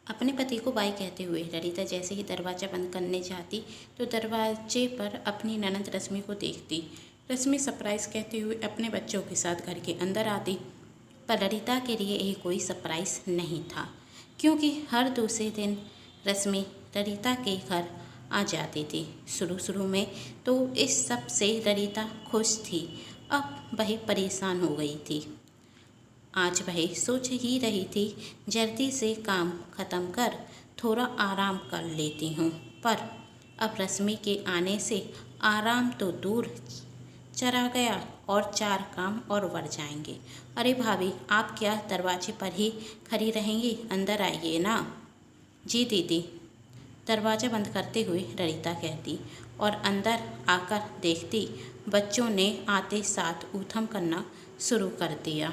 अपने पति को बाय कहते हुए ललिता जैसे ही दरवाज़ा बंद करने जाती तो दरवाजे पर अपनी ननद रश्मि को देखती। रश्मि सरप्राइज़ कहते हुए अपने बच्चों के साथ घर के अंदर आती, पर ललिता के लिए यह कोई सरप्राइज़ नहीं था, क्योंकि हर दूसरे दिन रश्मि ललिता के घर आ जाती थी। शुरू में तो इस सब से ललिता खुश थी, अब वह परेशान हो गई थी। आज वह सोच ही रही थी जल्दी से काम ख़त्म कर थोड़ा आराम कर लेती हूँ, पर अब रश्मि के आने से आराम तो दूर चला गया और 4 काम और बढ़ जाएंगे। अरे भाभी, आप क्या दरवाजे पर ही खड़ी रहेंगी? अंदर आइए ना। जी दीदी, दरवाज़ा बंद करते हुए ललिता कहती और अंदर आकर देखती बच्चों ने आते साथ ऊधम करना शुरू कर दिया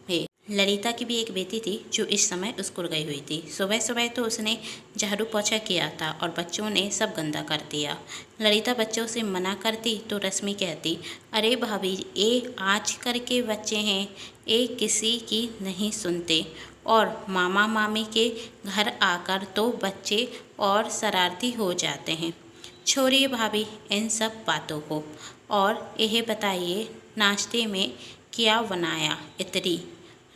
है। ललिता की भी एक बेटी थी जो इस समय स्कूल गई हुई थी। सुबह सुबह तो उसने झाड़ू पोछा किया था और बच्चों ने सब गंदा कर दिया। ललिता बच्चों से मना करती तो रश्मि कहती, अरे भाभी, ये आजकल के बच्चे हैं, ये किसी की नहीं सुनते, और मामा मामी के घर आकर तो बच्चे और शरारती हो जाते हैं। छोड़िए भाभी इन सब बातों को, और यह बताइए नाश्ते में क्या बनाया? इतनी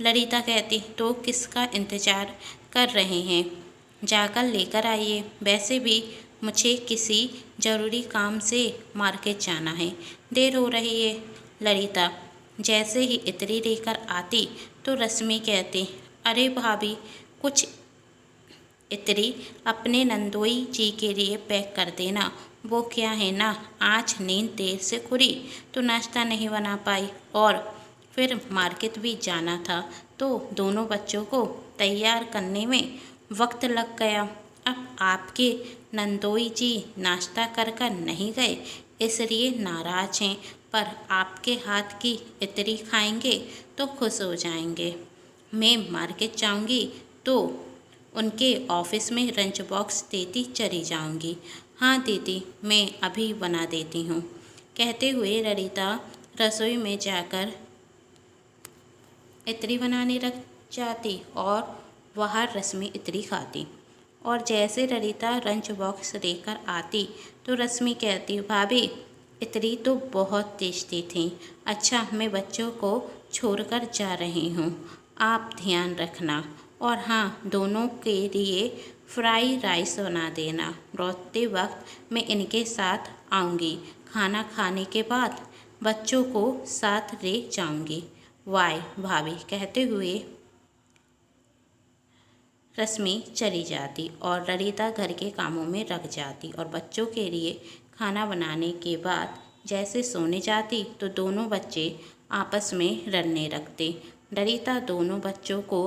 ललिता कहती, तो किसका इंतज़ार कर रहे हैं? जाकर लेकर आइए। वैसे भी मुझे किसी ज़रूरी काम से मार्केट जाना है, देर हो रही है। ललिता जैसे ही इतनी लेकर आती तो रश्मि कहती, अरे भाभी, कुछ इतनी अपने नंदोई जी के लिए पैक कर देना। वो क्या है ना, आज नींद देर से खुली तो नाश्ता नहीं बना पाई, और फिर मार्केट भी जाना था, तो दोनों बच्चों को तैयार करने में वक्त लग गया। अब आपके नंदोई जी नाश्ता कर कर नहीं गए, इसलिए नाराज़ हैं, पर आपके हाथ की इतनी खाएंगे तो खुश हो जाएंगे। मैं मार्केट जाऊंगी तो उनके ऑफिस में लंच बॉक्स देती चली जाऊंगी। हाँ दीदी, मैं अभी बना देती हूँ। कहते हुए ललिता रसोई में जाकर इतनी बनाने लग जाती और वहाँ रश्मि इतनी खाती। और जैसे ललिता लंच बॉक्स लेकर आती तो रश्मि कहती, भाभी, इतनी तो बहुत टेस्टी थी। अच्छा, मैं बच्चों को छोड़कर जा रही हूँ, आप ध्यान रखना। और हाँ, दोनों के लिए फ्राई राइस बना देना। लौटते वक्त मैं इनके साथ आऊँगी। खाना खाने के बाद बच्चों को साथ ले जाऊँगी। वाय भाभी कहते हुए रश्मि चली जाती और ललिता घर के कामों में लग जाती, और बच्चों के लिए खाना बनाने के बाद जैसे सोने जाती तो दोनों बच्चे आपस में लड़ने लगते। ललिता दोनों बच्चों को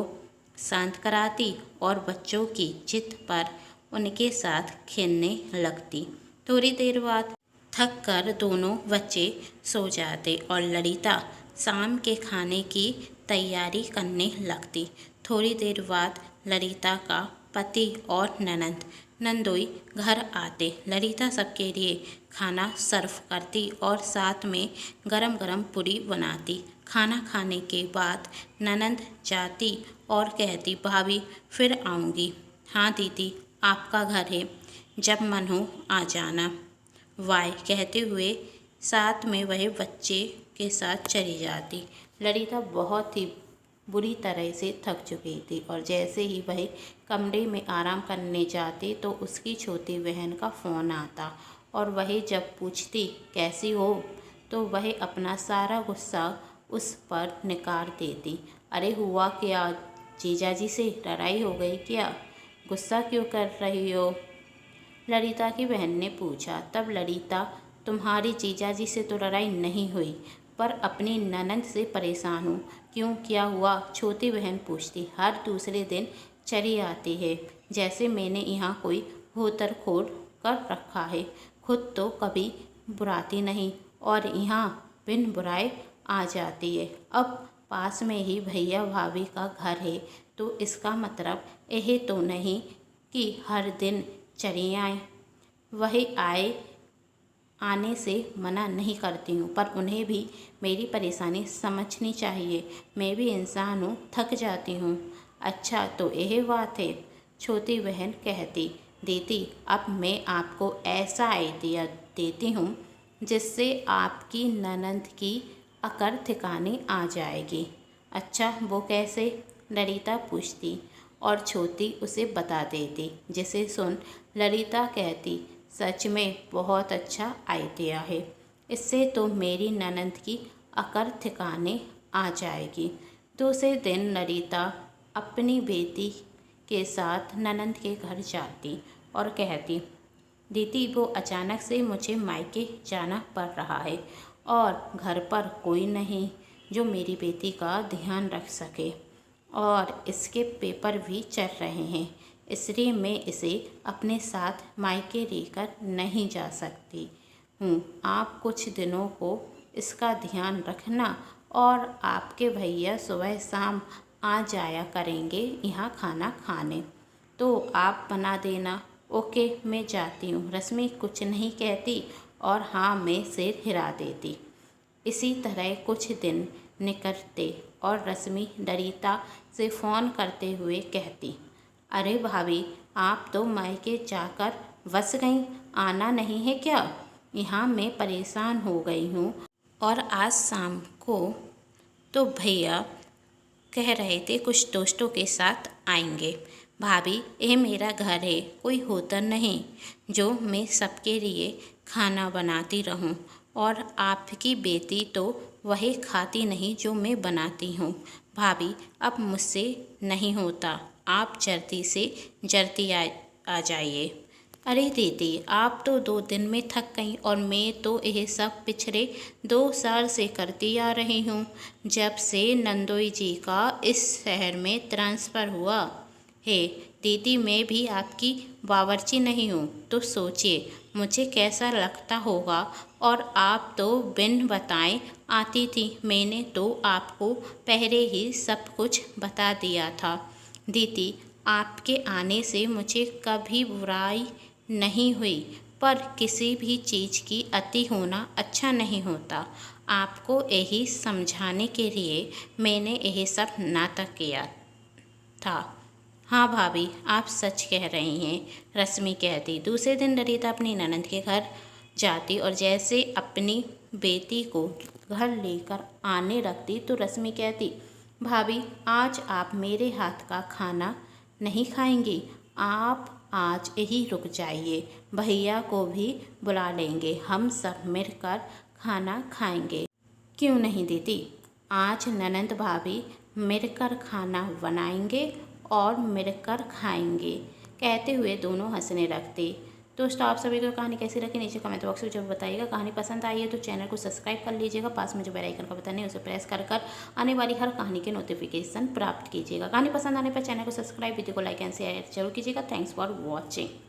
शांत कराती और बच्चों की जिद पर उनके साथ खेलने लगती। थोड़ी देर बाद थक कर दोनों बच्चे सो जाते और ललिता शाम के खाने की तैयारी करने लगती। थोड़ी देर बाद ललिता का पति और ननद नंदोई घर आते। ललिता सबके लिए खाना सर्व करती और साथ में गरम गरम पूरी बनाती। खाना खाने के बाद ननद जाती और कहती, भाभी फिर आऊँगी। हाँ दीदी, आपका घर है, जब मन हो आ जाना। वाय कहते हुए साथ में वह बच्चे के साथ चली जाती। ललिता बहुत ही बुरी तरह से थक चुकी थी और जैसे ही वह कमरे में आराम करने जाती तो उसकी छोटी बहन का फ़ोन आता, और वह जब पूछती कैसी हो तो वह अपना सारा गुस्सा उस पर निकाल देती। अरे हुआ क्या? जीजाजी से लड़ाई हो गई क्या? गुस्सा क्यों कर रही हो? ललिता की बहन ने पूछा। तब ललिता, तुम्हारी जीजाजी से तो लड़ाई नहीं हुई, पर अपनी ननद से परेशान हूँ। क्यों, क्या हुआ? छोटी बहन पूछती। हर दूसरे दिन चली आती है, जैसे मैंने यहाँ कोई होतर खोल कर रखा है। खुद तो कभी बुराती नहीं और यहाँ बिन बुराए आ जाती है। अब पास में ही भैया भाभी का घर है, तो इसका मतलब यह तो नहीं कि हर दिन चली आए। वही आने से मना नहीं करती हूँ, पर उन्हें भी मेरी परेशानी समझनी चाहिए। मैं भी इंसान हूँ, थक जाती हूँ। अच्छा, तो यह बात है। छोटी बहन कहती, दीदी अब मैं आपको ऐसा आइडिया देती हूँ जिससे आपकी ननद की अकड़ ठिकाने आ जाएगी। अच्छा वो कैसे? ललिता पूछती और छोटी उसे बता देती, जिसे सुन ललिता कहती, सच में बहुत अच्छा आइडिया है, इससे तो मेरी ननद की अकड़ ठिकाने आ जाएगी। दूसरे दिन ललिता अपनी बेटी के साथ ननद के घर जाती और कहती, दीदी वो अचानक से मुझे मायके जाना पड़ रहा है और घर पर कोई नहीं जो मेरी बेटी का ध्यान रख सके, और इसके पेपर भी चल रहे हैं, इसलिए मैं इसे अपने साथ मायके लेकर नहीं जा सकती हूँ। आप कुछ दिनों को इसका ध्यान रखना और आपके भैया सुबह शाम आ जाया करेंगे यहाँ खाना खाने, तो आप बना देना। ओके मैं जाती हूँ। रश्मि कुछ नहीं कहती और हाँ में सिर हिला देती। इसी तरह कुछ दिन निकलते और रश्मि ललिता से फ़ोन करते हुए कहती, अरे भाभी आप तो मायके जाकर बस गईं, आना नहीं है क्या? यहाँ मैं परेशान हो गई हूँ और आज शाम को तो भैया कह रहे थे कुछ दोस्तों के साथ आएंगे। भाभी ये मेरा घर है, कोई होटल नहीं जो मैं सबके लिए खाना बनाती रहूं, और आपकी बेटी तो वही खाती नहीं जो मैं बनाती हूँ। भाभी अब मुझसे नहीं होता, आप जल्दी से जल्दी आ जाइए। अरे दीदी आप तो 2 दिन में थक गई और मैं तो यह सब पिछले 2 साल से करती आ रही हूँ, जब से नंदोई जी का इस शहर में ट्रांसफ़र हुआ है। दीदी मैं भी आपकी बावर्ची नहीं हूँ, तो सोचिए मुझे कैसा लगता होगा, और आप तो बिन बताए आती थी, मैंने तो आपको पहले ही सब कुछ बता दिया था। दीदी आपके आने से मुझे कभी बुराई नहीं हुई, पर किसी भी चीज़ की अति होना अच्छा नहीं होता। आपको यही समझाने के लिए मैंने यही सब नाटक किया था। हाँ भाभी आप सच कह रही हैं, रश्मि कहती। दूसरे दिन ललिता अपनी ननद के घर जाती और जैसे अपनी बेटी को घर लेकर आने लगती तो रश्मि कहती, भाभी आज आप मेरे हाथ का खाना नहीं खाएंगी, आप आज यही रुक जाइए, भैया को भी बुला लेंगे, हम सब मिलकर खाना खाएंगे। क्यों नहीं दीदी, आज ननद भाभी मिलकर खाना बनाएंगे और मिलकर खाएंगे। कहते हुए दोनों हंसने लगते। दोस्तों आप सभी को कहानी कैसी लगी नीचे कमेंट बॉक्स में जरूर बताइएगा। कहानी पसंद आई है तो चैनल को सब्सक्राइब कर लीजिएगा, पास में जो बेल आइकन का बटन है उसे प्रेस कर आने वाली हर कहानी के नोटिफिकेशन प्राप्त कीजिएगा। कहानी पसंद आने पर चैनल को सब्सक्राइब, वीडियो को लाइक एंड शेयर जरूर कीजिएगा। Thanks for watching.